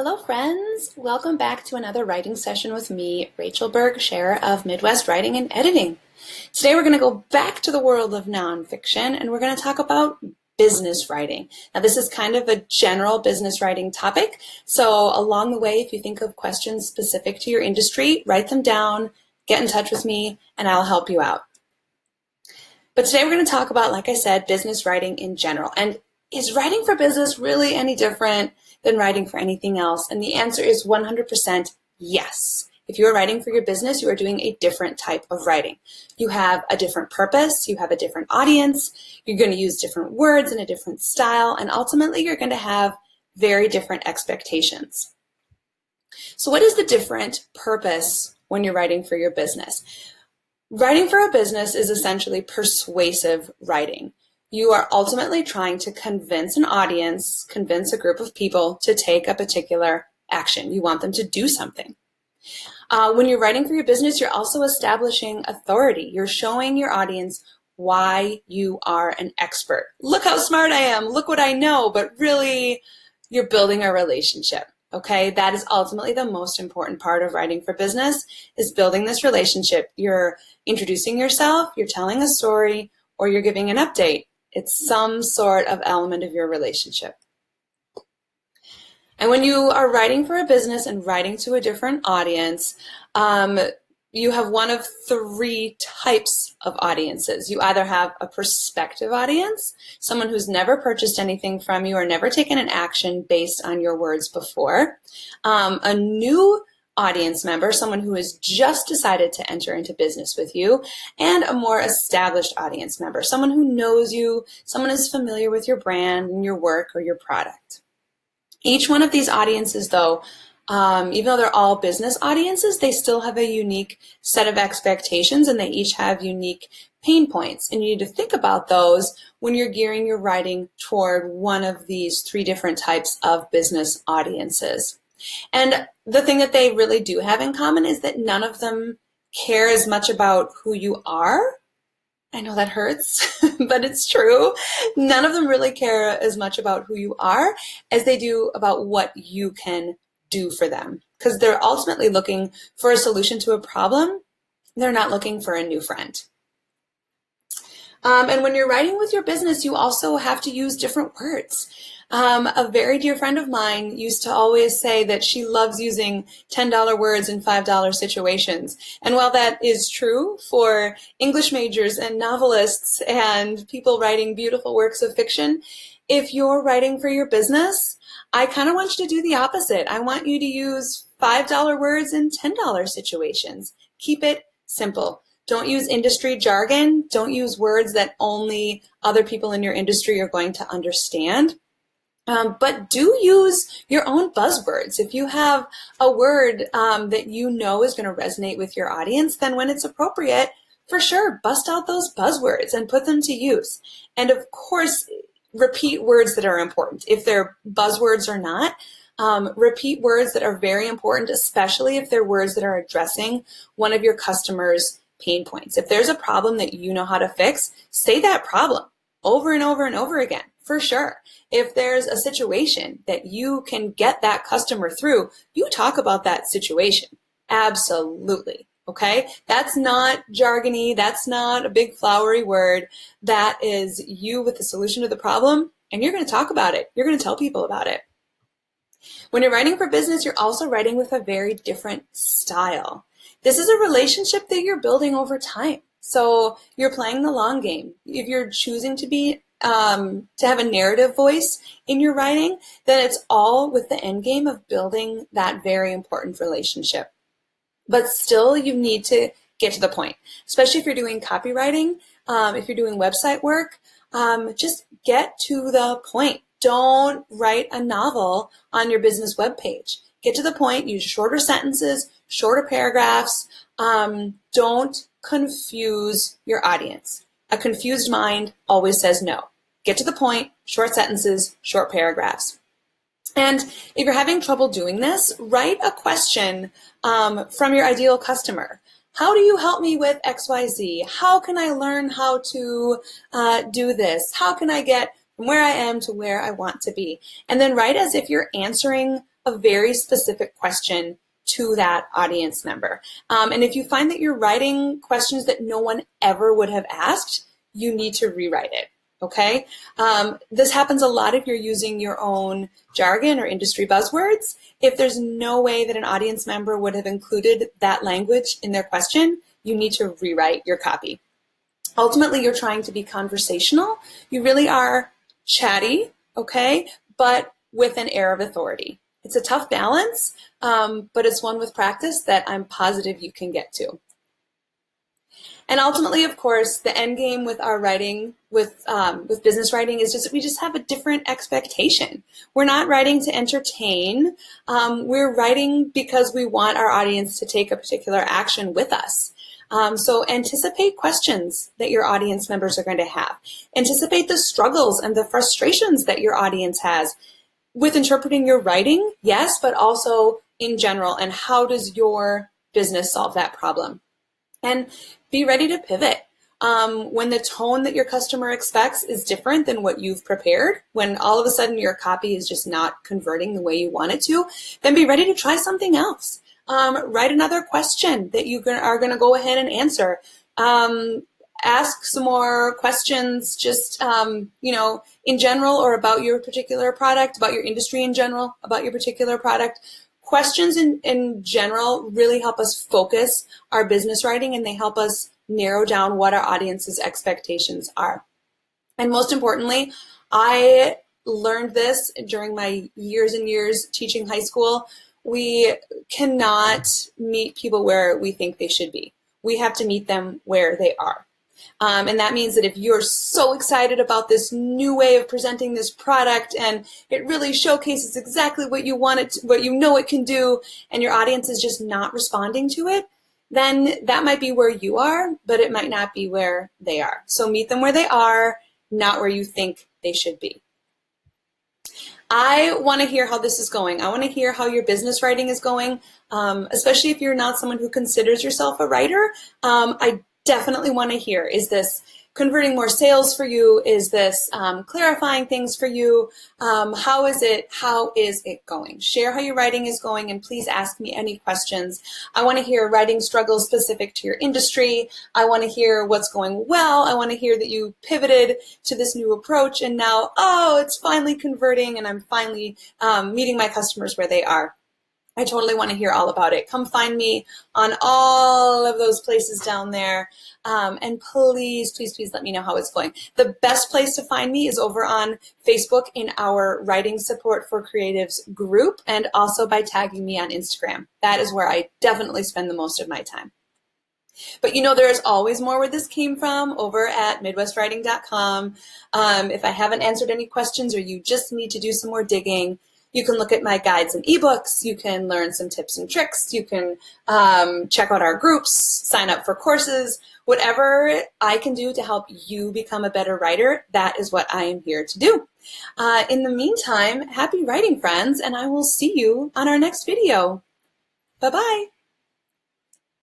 Hello, friends. Welcome back to another writing session with me, Rachel Berg, Scherer of Midwest Writing and Editing. Today we're going to go back to the world of nonfiction and we're going to talk about business writing. Now, this is kind of a general business writing topic, so along the way, if you think of questions specific to your industry, write them down, get in touch with me, and I'll help you out. But today we're going to talk about, like I said, business writing in general. And is writing for business really any different than writing for anything else? And the answer is 100% yes. If you are writing for your business, you are doing a different type of writing. You have a different purpose, you have a different audience, you're going to use different words in a different style, and ultimately you're going to have very different expectations. So what is the different purpose when you're writing for your business? Writing for a business is essentially persuasive writing. You are ultimately trying to convince an audience, convince a group of people to take a particular action. You want them to do something. When you're writing for your business, you're also establishing authority. You're showing your audience why you are an expert. Look how smart I am. Look what I know. But really, you're building a relationship. Okay, that is ultimately the most important part of writing for business, is building this relationship. You're introducing yourself, you're telling a story, or you're giving an update. It's some sort of element of your relationship. And when you are writing for a business and writing to a different audience, you have one of three types of audiences. You either have a prospective audience, someone who's never purchased anything from you or never taken an action based on your words before, a new audience member, someone who has just decided to enter into business with you, and a more established audience member, someone who knows you, someone who's familiar with your brand and your work or your product. Each one of these audiences, though, even though they're all business audiences, they still have a unique set of expectations and they each have unique pain points. And you need to think about those when you're gearing your writing toward one of these three different types of business audiences. And the thing that they really do have in common is that none of them care as much about who you are. I know that hurts, but it's true. None of them really care as much about who you are as they do about what you can do for them, because they're ultimately looking for a solution to a problem. They're not looking for a new friend. And when you're writing with your business, you also have to use different words. A very dear friend of mine used to always say that she loves using $10 words in $5 situations. And while that is true for English majors and novelists and people writing beautiful works of fiction, if you're writing for your business, I kind of want you to do the opposite. I want you to use $5 words in $10 situations. Keep it simple. Don't use industry jargon. Don't use words that only other people in your industry are going to understand. But do use your own buzzwords. If you have a word that you know is going to resonate with your audience, then when it's appropriate, for sure, bust out those buzzwords and put them to use. And of course, repeat words that are important. If they're buzzwords or not, repeat words that are very important, especially if they're words that are addressing one of your customers' pain points. If there's a problem that you know how to fix, say that problem over and over and over again, for sure. If there's a situation that you can get that customer through, you talk about that situation. Absolutely. Okay? That's not jargony. That's not a big flowery word. That is you with the solution to the problem, and you're going to talk about it. You're going to tell people about it. When you're writing for business, you're also writing with a very different style. This is a relationship that you're building over time. So you're playing the long game. If you're choosing to have a narrative voice in your writing, then it's all with the end game of building that very important relationship. But still, you need to get to the point, especially if you're doing copywriting, if you're doing website work, just get to the point. Don't write a novel on your business webpage. Get to the point, use shorter sentences, shorter paragraphs. Don't confuse your audience. A confused mind always says no. Get to the point, short sentences, short paragraphs. And if you're having trouble doing this, write a question from your ideal customer. How do you help me with XYZ? How can I learn how to do this? How can I get from where I am to where I want to be? And then write as if you're answering a very specific question to that audience member. And if you find that you're writing questions that no one ever would have asked, you need to rewrite it. Okay? This happens a lot if you're using your own jargon or industry buzzwords. If there's no way that an audience member would have included that language in their question, you need to rewrite your copy. Ultimately, you're trying to be conversational. You really are chatty, okay, but with an air of authority. It's a tough balance, but it's one with practice that I'm positive you can get to. And ultimately, of course, the end game with our writing, with business writing, is just we just have a different expectation. We're not writing to entertain. We're writing because we want our audience to take a particular action with us. So anticipate questions that your audience members are going to have. Anticipate the struggles and the frustrations that your audience has with interpreting your writing, yes, but also in general. And how does your business solve that problem? And be ready to pivot. When the tone that your customer expects is different than what you've prepared, when all of a sudden your copy is just not converting the way you want it to, then be ready to try something else. Write another question that you are going to go ahead and answer. Ask some more questions just, in general, or about your particular product, about your industry in general, about your particular product. Questions in general really help us focus our business writing, and they help us narrow down what our audience's expectations are. And most importantly, I learned this during my years and years teaching high school. We cannot meet people where we think they should be. We have to meet them where they are. And that means that if you're so excited about this new way of presenting this product and it really showcases exactly what you want it to, what you know it can do, and your audience is just not responding to it, then that might be where you are, but it might not be where they are. So meet them where they are, not where you think they should be. I want to hear how this is going. I want to hear how your business writing is going, especially if you're not someone who considers yourself a writer. I definitely want to hear, is this converting more sales for you? Is this clarifying things for you? How is it going? Share how your writing is going, and please ask me any questions. I want to hear writing struggles specific to your industry. I want to hear what's going well. I want to hear that you pivoted to this new approach and now, it's finally converting and I'm finally meeting my customers where they are. I totally want to hear all about it. Come find me on all of those places down there. And please, please, please let me know how it's going. The best place to find me is over on Facebook in our Writing Support for Creatives group, and also by tagging me on Instagram. That is where I definitely spend the most of my time. But there's always more where this came from over at MidwestWriting.com. If I haven't answered any questions or you just need to do some more digging, you can look at my guides and ebooks. You can learn some tips and tricks. You can check out our groups, sign up for courses. Whatever I can do to help you become a better writer, that is what I am here to do. In the meantime, happy writing, friends, and I will see you on our next video. Bye-bye.